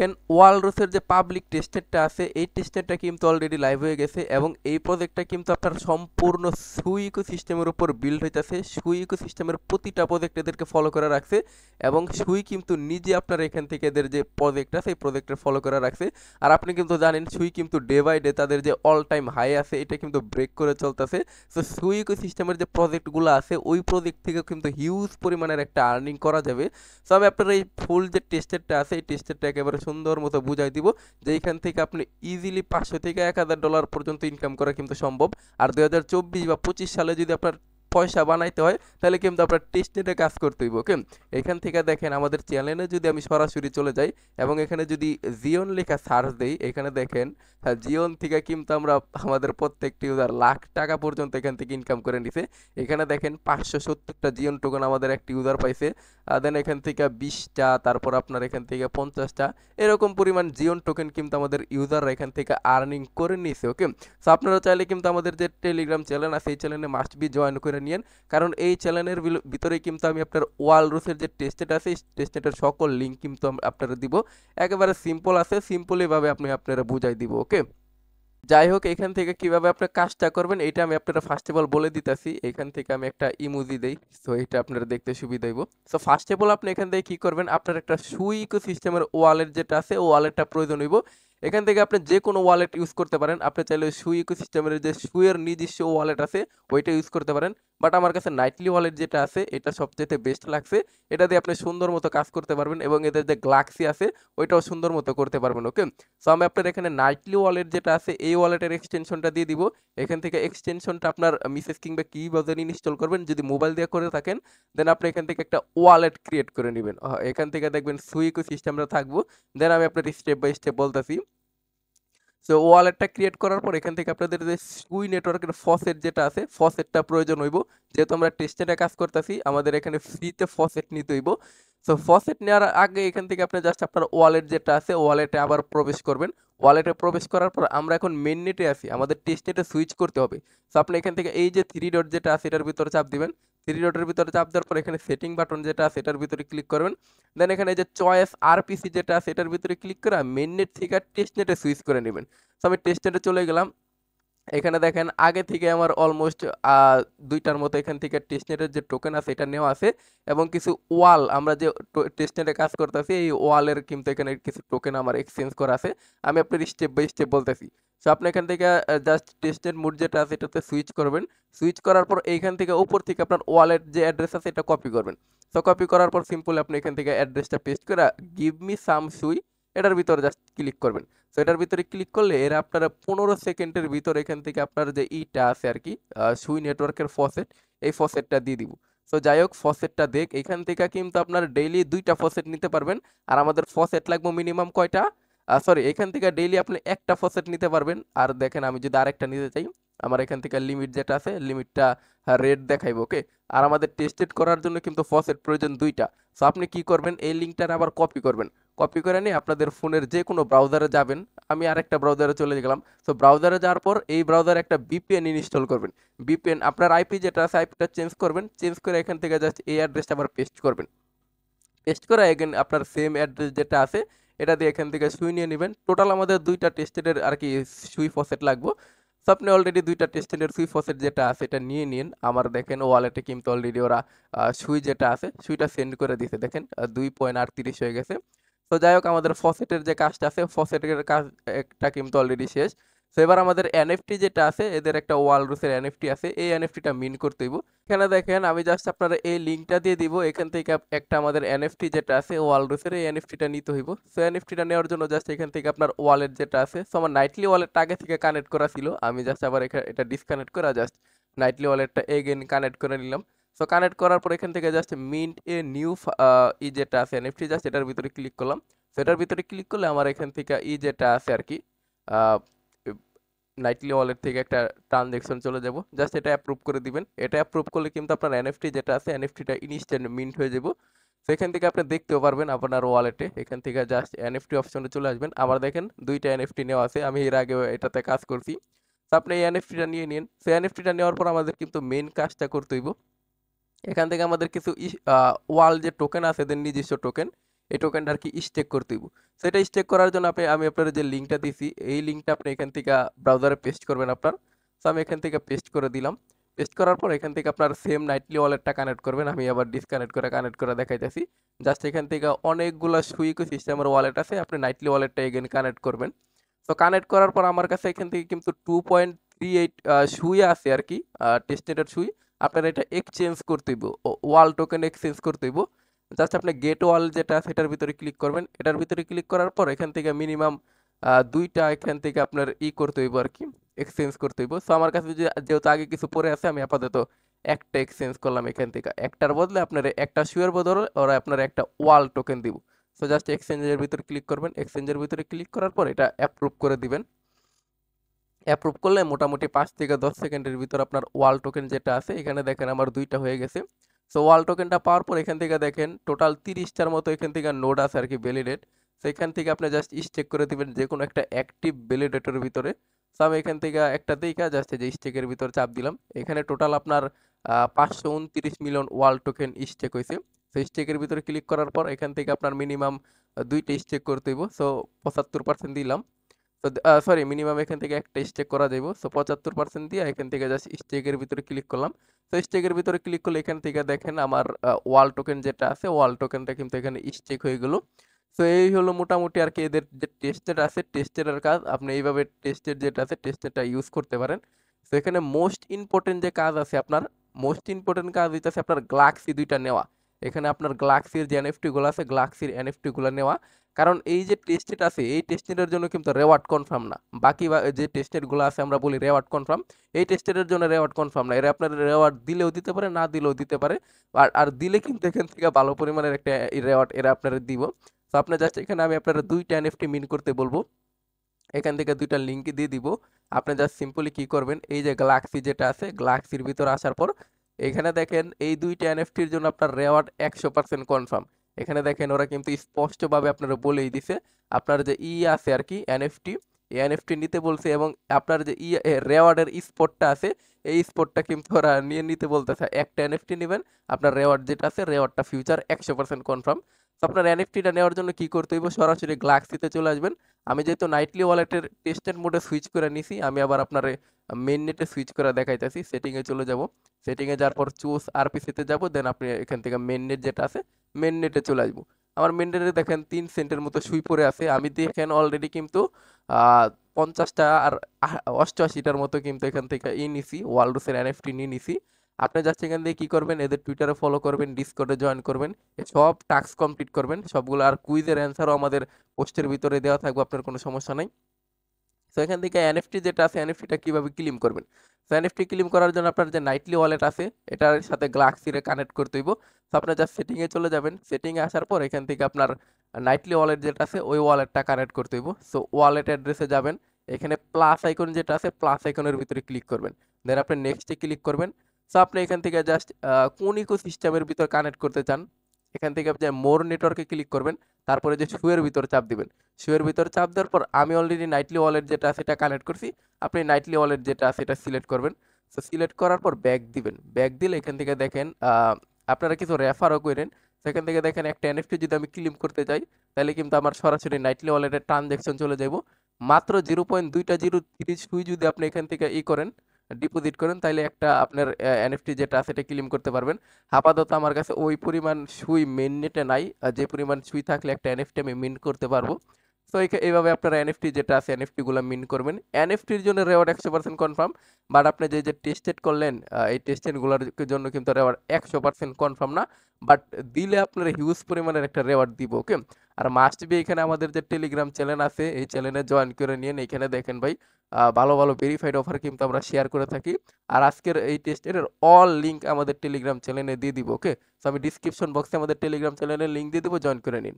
দেখেন ওয়ালরুসের যে পাবলিক টেস্টেডটা আছে এই টেস্টেডটা কিন্তু অলরেডি লাইভ হয়ে গেছে এবং এই প্রজেক্টটা কিন্তু আপনার সম্পূর্ণ সুই ইকোসিস্টেমের উপর বিল্ড হইতেছে। সুই ইকোসিস্টেমের প্রতিটা প্রজেক্ট এদেরকে ফলো করে রাখছে এবং সুই কিন্তু নিজে আপনার এখান থেকে এদের যে প্রজেক্ট আছে এই প্রজেক্টটা ফলো করে রাখছে। আর আপনি কিন্তু জানেন সুই কিন্তু ডে বাই ডে তাদের যে অল টাইম হাই আছে এটা কিন্তু ব্রেক করে চলতেছে। সো সুই ইকোসিস্টেমের যে প্রজেক্টগুলো আছে ওই প্রজেক্ট থেকে কিন্তু হিউজ পরিমাণের একটা আর্নিং করা যাবে। সো আমি আপনার এই ফুল যে টেস্টেডটা আছে এই টেস্টেডটা একেবারে সুন্দর মতো বুঝাই দিব যে এইখান থেকে আপনি ইজিলি 500 থেকে $1000 পর্যন্ত ইনকাম করা কিন্তু সম্ভব। আর 2024 বা 25 সালে যদি আপনার পয়সা বানাইতে হয় তাহলে কিন্তু আপনার টেস্টনেটে কাজ করতে হইব। ওকে, এখান থেকে দেখেন আমাদের চ্যানেলে যদি আমি সরাসরি চলে যাই এবং এখানে যদি জিওন লেখা সার্চ দেই, এখানে দেখেন হ্যাঁ জিওন থেকে কিন্তু আমরা আমাদের প্রত্যেকটি ইউজার লাখ টাকা পর্যন্ত এখান থেকে ইনকাম করে নিছে। এখানে দেখেন 570টা জিওন টোকেন আমাদের একটি ইউজার পাইছে। দেন এখান থেকে 20টা, তারপর আপনার এখান থেকে 50টা, এরকম পরিমাণ জিওন টোকেন কিন্তু আমাদের ইউজাররা এখান থেকে আর্নিং করে নিছে। ওকে, সো আপনারা চাইলে কিন্তু আমাদের যে টেলিগ্রাম চ্যানেল আছে এই চ্যানেলে মাস্ট বি জয়েন করে নিন, কারণ এই চ্যানেলের ভিতরে কিন্তু আমি আপনার ওয়ালরুসের যে টেস্টেড আছে এই টেস্টেডের সকল লিঙ্ক কিন্তু আপনারা দিব। একেবারে সিম্পল আছে, সিম্পলিভাবে আপনারা বুঝাই দিব। ওকে, যাই হোক এখান থেকে কিভাবে আপনি কাজটা করবেন এটা আমি আপনারা ফার্স্ট অফ অল বলে দিতেছি। এখান থেকে আমি একটা ইমোজি দেই, সো এটা আপনারা দেখতে সুবিধা হইব। সো ফার্স্ট অফ অল আপনি এখান থেকে কি করবেন, আপনার একটা সুই ইকোসিস্টেমের ওয়ালেট যেটা আছে ও ওয়ালেটটা প্রয়োজন হইব। এখান থেকে আপনি যে কোনো ওয়ালেট ইউজ করতে পারেন। আপনি চাইলে সুই ইকোসিস্টেমের যে সুইয়ের নিজস্ব ওয়ালেট আছে ওইটা ইউজ করতে পারেন, বাট আমার কাছে নাইটলি ওয়ালেট যেটা আছে এটা সবচেয়ে বেস্ট লাগছে। এটা দিয়ে আপনি সুন্দর মতো কাজ করতে পারবেন এবং এদের যে গ্লাক্সি আছে ওইটাও সুন্দর মতো করতে পারবেন। ওকে, সো আমি আপনার এখানে নাইটলি ওয়ালেট যেটা আছে এই ওয়ালেটের এক্সটেনশনটা দিয়ে দিব। এখান থেকে এক্সটেনশনটা আপনার মিসেস কিংবা কি বাজারে ইনস্টল করবেন, যদি মোবাইল দিয়ে করে থাকেন দেন আপনি এখান থেকে একটা ওয়ালেট ক্রিয়েট করে নেবেন। এখান থেকে দেখবেন সুই ইকোসিস্টেমটা থাকবো। দেন আমি আপনার স্টেপ বাই স্টেপ বলতেছি। সো ওয়ালেটটা ক্রিয়েট করার পর এখান থেকে আপনাদের যে সুই নেটওয়ার্কের ফসেট যেটা আছে ফসেটটা প্রয়োজন হইব। যেহেতু আমরা টেস্টেডে কাজ করতেছি আমাদের এখানে ফ্রিতে ফসেট নিতে হইব। সো ফসেট নেওয়ার আগে এখান থেকে আপনি জাস্ট আপনার ওয়ালেট যেটা আছে ওয়ালেটে আবার প্রবেশ করবেন। ওয়ালেটে প্রবেশ করার পর আমরা এখন মেন নেটে আছি, আমাদের টেস্টনেটে সুইচ করতে হবে। সো আপনি এখান থেকে এই যে থ্রি ডট যেটা আছে এটার ভিতরে চাপ দিবেন। থ্রি ডটের ভিতরে চাপ দেওয়ার পর এখানে সেটিং বাটন যেটা আছে এটার ভিতরে ক্লিক করবেন। দেন এখানে যে চয়েস আরপিসি যেটা আছে এটার ভিতরে ক্লিক করে মেন নেট থেকে টেস্টনেটে সুইচ করে নেবেন। সো আমি টেস্টনেটে চলে গেলাম। এখানে দেখেন আগে থেকে আমার অলমোস্ট 2টার মতো এখান থেকে টেস্টনেটের যে টোকেন আছে এটা নেওয়া আছে এবং কিছু ওয়াল আমরা যে টেস্টনেটে কাজ করতেছি এই ওয়ালের কিন্তু এখানে কিছু টোকেন আমার এক্সচেঞ্জ করা আছে। আমি আপনার স্টেপ বাই স্টেপ বলতেছি। সো আপনি এখান থেকে জাস্ট টেস্টনেট মোড যেটা আছে এটাতে সুইচ করবেন। সুইচ করার পর এইখান থেকে উপর থেকে আপনার ওয়ালেট যে অ্যাড্রেস আছে এটা কপি করবেন। সো কপি করার পর সিম্পল আপনি এখান থেকে অ্যাড্রেসটা পেস্ট করে গিভ মি সাম সুই এটার ভিতরে জাস্ট ক্লিক করবেন। সো এটার ভিতরে ক্লিক করলে এরা আপনারা 15 সেকেন্ডের ভিতর এখান থেকে আপনার যে ইটা আছে আর কি সুই নেটওয়ার্কের ফসেট এই ফসেটটা দিয়ে দিব। সো যাই হোক ফসেটটা দেখ এখান থেকে কিন্তু আপনার ডেইলি 2টা ফসেট নিতে পারবেন। আর আমাদের ফসেট লাগবে মিনিমাম কয়টা, সরি এখান থেকে ডেইলি আপনি একটা ফসেট নিতে পারবেন। আর দেখেন আমি যদি আরেকটা নিতে চাই আমার এখান থেকে লিমিট যেটা আছে লিমিটটা রেড দেখাইব। ওকে, আর আমাদের টেস্টেড করার জন্য কিন্তু ফসেট প্রয়োজন 2টা। সো আপনি কি করবেন এই লিঙ্কটার আবার কপি করবেন। কপি করে নিয়ে আপনাদের ফোনের যে কোনো ব্রাউজারে যাবেন। আমি আরেকটা ব্রাউজারে চলে গেলাম। সো ব্রাউজারে যাওয়ার পর এই ব্রাউজারে একটা ভিপিএন ইনস্টল করবেন। ভিপিএন আপনার আইপি যেটা আছে আইপিটা চেঞ্জ করবেন, চেঞ্জ করে এখান থেকে জাস্ট এই অ্যাড্রেসটা আবার পেস্ট করবেন। পেস্ট করে এগেন আপনার সেম অ্যাড্রেস যেটা আছে এটা দিয়ে এখান থেকে সুই নিয়ে নেবেন। টোটাল আমাদের 2টা টেস্টেডের আর কি সুই ফসেট লাগবে। সো আপনি অলরেডি 2টা টেস্টেডের সুই ফসেট যেটা আছে এটা নিয়ে নিন। আমার দেখেন ওয়ালেটে কিন্তু অলরেডি ওরা সুই যেটা আছে সুইটা সেন্ড করে দিয়েছে, দেখেন 2.38 হয়ে গেছে। তো যাই হোক আমাদের ফসেটের যে কাজটা আছে ফসেটের কাজ একটা কিন্তু অলরেডি শেষ। তো এবার আমাদের এনএফটি যেটা আছে এদের একটা ওয়ালরুসের এনএফটি আছে এই এনএফটিটা মিন করতে হইব। এখানে দেখেন আমি জাস্ট আপনারা এই লিঙ্কটা দিয়ে দিব। এখান থেকে একটা আমাদের এনএফটি যেটা আছে ওয়ালরুসের এই এনএফটিটা নিতে হইব। সো এনএফটিটা নেওয়ার জন্য জাস্ট এখান থেকে আপনার ওয়ালেট যেটা আছে, সো আমার নাইটলি ওয়ালেটটা আগে থেকে কানেক্ট করা ছিল, আমি জাস্ট আবার এটা ডিসকানেক্ট করে জাস্ট নাইটলি ওয়ালেটটা এগেন কানেক্ট করে নিলাম। সো কানেক্ট করার পর এখান থেকে জাস্ট মিন্ট এ নিউ ই যেটা আছে এনএফটি জাস্ট এটার ভিতরে ক্লিক করলাম। সেটার ভিতরে ক্লিক করলে আমার এখান থেকে ই যেটা আছে আর কি নাইটলি ওয়ালেট থেকে একটা ট্রানজ্যাকশন চলে যাব, জাস্ট এটা অ্যাপ্রুভ করে দিবেন। এটা অ্যাপ্রুভ করলে কিন্তু আপনার এনএফটি যেটা আছে এনএফটিটা ইনস্ট্যান্ট মিন্ট হয়ে যাব। সেখান থেকে আপনি দেখতেও পারবেন আপনার ওয়ালেটে। এখান থেকে জাস্ট এনএফটি অপশনে চলে আসবেন। আমার দেখেন 2টা এনএফটি নেওয়া আছে, আমি এর আগে এটাতে কাজ করছি। তো আপনি এই এনএফটিটা নিয়ে নিন। সেই এনএফটিটা নেওয়ার পর আমাদের কিন্তু মেন কাজটা করতে হইব। এখান থেকে আমাদের কিছু ওয়াল যে টোকেন আছে এদের নিজস্ব টোকেন এই টোকেনটা আর কি স্টেক করতে হইব। সো এটা স্টেক করার জন্য আমি আপনার যে লিঙ্কটা দিছি এই লিঙ্কটা আপনি এখান থেকে ব্রাউজারে পেস্ট করবেন আপনার। সো আমি এখান থেকে পেস্ট করে দিলাম। পেস্ট করার পর এখান থেকে আপনার সেম নাইটলি ওয়ালেটটা কানেক্ট করবেন। আমি আবার কানেক্ট করে দেখাইতেছি। জাস্ট এখান থেকে অনেকগুলা সুইকো সিস্টেমের ওয়ালেট আছে, আপনি নাইটলি ওয়ালেটটা এগেন কানেক্ট করবেন। তো কানেক্ট করার পর আমার কাছে এখান থেকে কিন্তু 2.38 সুই আছে আর কি, টেস্টেডের সুই। আপনার এটা এক্সচেঞ্জ করতে হইব, ওয়াল টোকেন এক্সচেঞ্জ করতে হইব। জাস্ট আপনি গেট ওয়াল যেটা আছে এটার ভিতরে ক্লিক করবেন। এটার ভিতরে ক্লিক করার পর এখান থেকে মিনিমাম দুইটা এখান থেকে আপনার করতে হইব আর কি, এক্সচেঞ্জ করতে হইব। সো আমার কাছে যেহেতু আগে কিছু পরে আছে, আমি আপাতত একটা এক্সচেঞ্জ করলাম এখান থেকে। একটার বদলে আপনার একটা সুয়ের বদলে ওরা আপনার একটা ওয়াল টোকেন দিব। সো জাস্ট এক্সচেঞ্জের ভিতরে ক্লিক করবেন। এক্সচেঞ্জের ভিতরে ক্লিক করার পর এটা অ্যাপ্রুভ করে দিবেন। অ্যাপ্রুভ করলে মোটামুটি 5 থেকে 10 সেকেন্ডের ভিতর আপনার ওয়াল টোকেন যেটা আছে এখানে দেখেন আমার দুইটা হয়ে গেছে। সো ওয়াল টোকেনটা পাওয়ার পর এখান থেকে দেখেন টোটাল 30টার মতো এখান থেকে নোড আছে আর কি ভ্যালিডেট। সো এখান থেকে আপনি জাস্ট স্টেক করে দিবেন যে কোনো একটা অ্যাক্টিভ ভ্যালিডেটরের ভিতরে। সো আমি এখান থেকে একটা দেখা জাস্ট যে স্টেকের ভিতর চাপ দিলাম। এখানে টোটাল আপনার 529 মিলিয়ন ওয়াল টোকেন স্টেক হয়েছে। সো স্টেকের ভিতরে ক্লিক করার পর এখান থেকে আপনার মিনিমাম দুইটা স্টেক করতে হইব। সো 75% দিলাম। তো সরি, মিনিমাম এখান থেকে একটা স্টেক করা যাইব। সো 75% দিয়ে এখান থেকে জাস্ট স্টেকের ভিতরে ক্লিক করলাম। তো স্টেকের ভিতরে ক্লিক করলে এখান থেকে দেখেন আমার ওয়াল টোকেন যেটা আছে ওয়াল টোকেনটা কিন্তু এখানে স্টেক হয়ে গেল। সো এই হলো মোটামুটি আর কি এদের যে টেস্টেড আছে টেস্টেডের কাজ। আপনি এইভাবে টেস্টেড যেটা আছে টেস্টেডটা ইউজ করতে পারেন। তো এখানে মোস্ট ইম্পর্টেন্ট যে কাজ আছে আপনার, মোস্ট ইম্পর্টেন্ট কাজ হইতেছে আপনার গ্লাক্সি দুইটা নেওয়া। এখানে আপনার গ্লাক্সির যে এনএফটি গুলো আছে গ্লাক্সির এনএফটি গুলো নেওয়া। কারণ এই যে টেস্টেড আছে এই টেস্টেডের জন্য কিন্তু রেওয়ার্ড কনফার্ম না। বাকি যে টেস্টেড গুলো আছে আমরা বলি রেওয়ার্ড কনফার্ম, এই টেস্টেডের জন্য রেওয়ার্ড কনফার্ম না। এরা আপনার রেওয়ার্ড দিলেও দিতে পারে, না দিলেও দিতে পারে। আর দিলে কিন্তু এখান থেকে ভালো পরিমাণের একটা রেওয়ার্ড এরা আপনারা দিব। তো আপনি জাস্ট এখানে আমি আপনারা দুইটা এনএফটি মিন করতে বলবো। এখান থেকে দুইটা লিঙ্ক দিয়ে দিব। আপনি জাস্ট সিম্পলি কি করবেন, এই যে গ্যালাক্সি যেটা আছে গ্যালাক্সির ভিতরে আসার পর এখানে দেখেন এই দুইটা এনএফটির জন্য আপনার রেওয়ার্ড 100% কনফার্ম। এখানে দেখেন ওরা কিন্তু স্পষ্টভাবে আপনারা বলেই দিছে আপনার যে আছে আর কি এনএফটি, এই এনএফটি নিতে বলছে এবং আপনার যে রেওয়ার্ডের স্পটটা আছে এই স্পটটা কিন্তু ওরা নিয়ে নিতে বলতেছে। একটা এনএফটি নেবেন, আপনার রেওয়ার্ড যেটা আছে রেওয়ার্ডটা ফিউচার 100% কনফার্ম। তো আপনার এনএফটিটা নেওয়ার জন্য কি করতে হইব, সরাসরি গ্যালাক্সিতে চলে আসবেন। আমি যেহেতু নাইটলি ওয়ালেটের টেস্টেড মোডে সুইচ করে নিছি, আমি আবার আপনার মেইন নেটে সুইচ করে দেখাইতেছি। সেটিংয়ে চলে যাব, সেটিংয়ে যাওয়ার পর চুজ আরপিসিতে যাব, দেন আপনি এখান থেকে মেইন নেট যেটা আছে মেইন নেটে চলে আসবো। আমার মেইন নেটে দেখেন 3 সেন্টের মতো সুই পড়ে আছে। আমি দেখেন অলরেডি কিন্তু 50টা আর 88টার মতো কিন্তু এখান থেকে নিছি, ওয়ালরুসের এনএফটি নিয়ে নিছি। আপনি জাস্ট এখান থেকে কি করবেন, এদের টুইটারে ফলো করবেন, ডিসকর্ডে জয়েন করবেন, সব টাস্ক কমপ্লিট করবেন সবগুলো। আর কুইজের অ্যান্সারও আমাদের পোস্টের ভিতরে দেওয়া থাকবে, আপনার কোনো সমস্যা নাই। সো এখান থেকে এনএফটি যেটা আছে এনএফটিটা কিভাবে ক্লেম করবেন। সো এনএফটি ক্লেম করার জন্য আপনার যে নাইটলি ওয়ালেট আছে এটার সাথে গ্যালাক্সিরে কানেক্ট করতে হইব। সো আপনার জাস্ট সেটিংয়ে চলে যাবেন, সেটিংয়ে আসার পর এখান থেকে আপনার নাইটলি ওয়ালেট যেটা আছে ওই ওয়ালেটটা কানেক্ট করতে হইব। সো ওয়ালেট অ্যাড্রেসে যাবেন, এখানে প্লাস আইকন যেটা আছে প্লাস আইকনের ভিতরে ক্লিক করবেন, দেন আপনি নেক্সটে ক্লিক করবেন। সো আপনি এখান থেকে জাস্ট কোন ইকোসিস্টেমের ভিতর কানেক্ট করতে চান এখান থেকে আপনি মোর নেটওয়ার্কে ক্লিক করবেন, তারপরে যে শুয়ের ভিতর চাপ দিবেন। শুয়ের ভিতর চাপ দেওয়ার পর আমি অলরেডি নাইটলি ওয়ালেট যেটা আছে এটা কানেক্ট করছি, আপনি নাইটলি ওয়ালেট যেটা আছে এটা সিলেক্ট করবেন। সো সিলেক্ট করার পর ব্যাক দিবেন, ব্যাক দিলে এখান থেকে দেখেন আপনারা কিছু রেফারও করেন। সেখান থেকে দেখেন একটা এনএফটি যদি আমি ক্লেম করতে চাই তাহলে কিন্তু আমার সরাসরি নাইটলি ওয়ালেটের ট্রানজ্যাকশন চলে যাব। মাত্র 0.203 সুই যদি আপনি এখান থেকে করেন ডিপোজিট করেন তাহলে একটা আপনার এনএফটি যেটা আছে এটা ক্লেম করতে পারবেন। আপাতত আমার কাছে ওই পরিমাণ সুই মেইন নেটে নাই, যে পরিমাণ সুই থাকলে একটা এনএফটি আমি মিন্ট করতে পারবো। সো এইভাবে আপনারা এনএফটি যেটা আছে এনএফটি গুলো মিন্ট করবেন। এনএফটির জন্য রেওয়ার্ড 100% কনফার্ম, বাট আপনি যে টেস্টেড করলেন এই টেস্টেড গুলোর জন্য কিন্তু রেওয়ার্ড 100% কনফার্ম না, বাট দিলে আপনার হিউজ পরিমাণের একটা রেওয়ার্ড দিব। ওকে, আর মাস্ট বি এখানে আমাদের যে টেলিগ্রাম চ্যানেল আছে এই চ্যানেলে জয়েন করে নিন। এখানে দেখেন ভাই ভালো ভালো ভেরিফাইড অফার কিন্তু আমরা শেয়ার করে থাকি। আর আজকের এই টেস্টের অল লিঙ্ক আমাদের টেলিগ্রাম চ্যানেলে দিয়ে দিব। ওকে, সো আমি ডিসক্রিপশন বক্সে আমাদের টেলিগ্রাম চ্যানেলের লিঙ্ক দিয়ে দিব, জয়েন করে নিন।